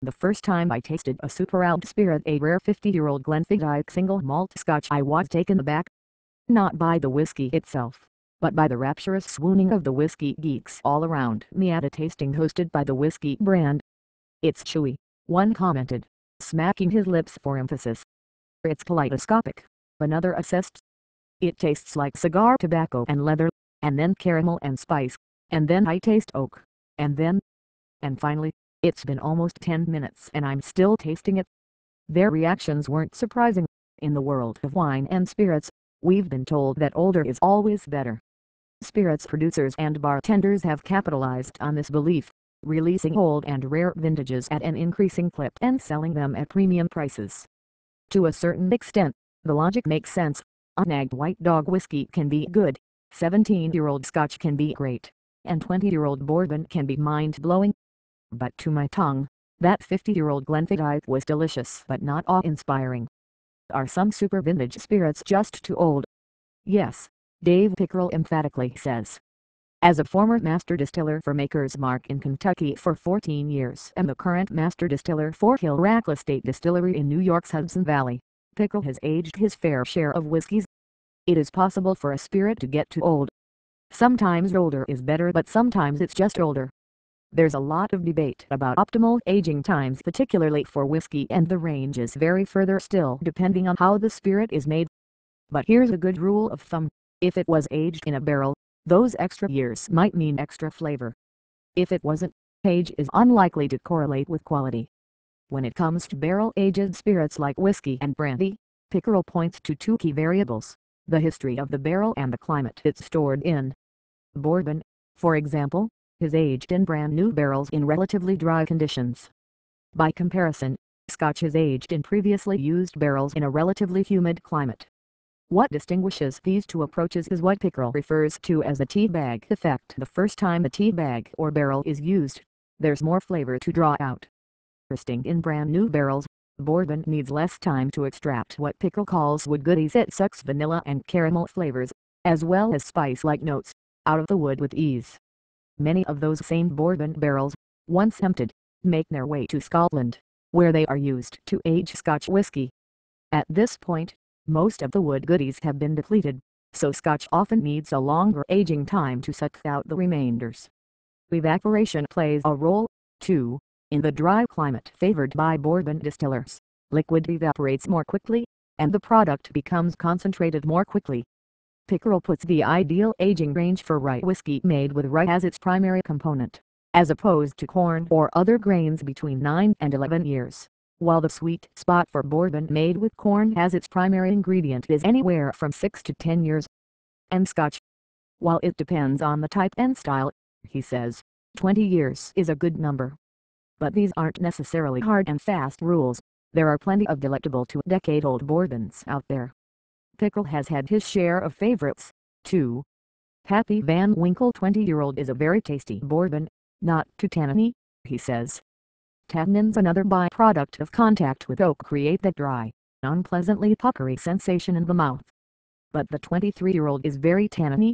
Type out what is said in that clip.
The first time I tasted a super oud spirit, a rare 50-year-old Glenfiddich single malt Scotch, I was taken aback. Not by the whiskey itself, but by the rapturous swooning of the whiskey geeks all around me at a tasting hosted by the whiskey brand. "It's chewy," one commented, smacking his lips for emphasis. "It's kaleidoscopic," another assessed. "It tastes like cigar tobacco and leather, and then caramel and spice, and then I taste oak, and finally, it's been almost 10 minutes and I'm still tasting it." Their reactions weren't surprising. In the world of wine and spirits, we've been told that older is always better. Spirits producers and bartenders have capitalized on this belief, releasing old and rare vintages at an increasing clip and selling them at premium prices. To a certain extent, the logic makes sense. A nagged white dog whiskey can be good, 17-year-old Scotch can be great, and 20-year-old bourbon can be mind-blowing. But to my tongue, that 50-year-old Glenfiddich was delicious but not awe-inspiring. Are some super vintage spirits just too old? Yes, Dave Pickerel emphatically says. As a former master distiller for Maker's Mark in Kentucky for 14 years and the current master distiller for Hill-Rackle Estate Distillery in New York's Hudson Valley, Pickerel has aged his fair share of whiskeys. It is possible for a spirit to get too old. Sometimes older is better, but sometimes it's just older. There's a lot of debate about optimal aging times, particularly for whiskey, and the ranges vary further still depending on how the spirit is made. But here's a good rule of thumb: if it was aged in a barrel, those extra years might mean extra flavor. If it wasn't, age is unlikely to correlate with quality. When it comes to barrel-aged spirits like whiskey and brandy, Pickerel points to two key variables: the history of the barrel and the climate it's stored in. Bourbon, for example, is aged in brand new barrels in relatively dry conditions. By comparison, Scotch is aged in previously used barrels in a relatively humid climate. What distinguishes these two approaches is what Pickerel refers to as the tea bag effect. The first time a tea bag or barrel is used, there's more flavor to draw out. Resting in brand new barrels, bourbon needs less time to extract what Pickerel calls wood goodies. It sucks vanilla and caramel flavors, as well as spice-like notes, out of the wood with ease. Many of those same bourbon barrels, once emptied, make their way to Scotland, where they are used to age Scotch whiskey. At this point, most of the wood goodies have been depleted, so Scotch often needs a longer aging time to suck out the remainders. Evaporation plays a role, too. In the dry climate favored by bourbon distillers, liquid evaporates more quickly, and the product becomes concentrated more quickly. Pickerel puts the ideal aging range for rye whiskey made with rye as its primary component, as opposed to corn or other grains, between 9 and 11 years, while the sweet spot for bourbon made with corn as its primary ingredient is anywhere from 6 to 10 years. And Scotch, while it depends on the type and style, he says, 20 years is a good number. But these aren't necessarily hard and fast rules. There are plenty of delectable 2-decade-old bourbons out there. Pickerel has had his share of favorites, too. Pappy Van Winkle 20-year-old is a very tasty bourbon, not too tanniny, he says. Tannins, another byproduct of contact with oak, create that dry, unpleasantly puckery sensation in the mouth. But the 23-year-old is very tanniny,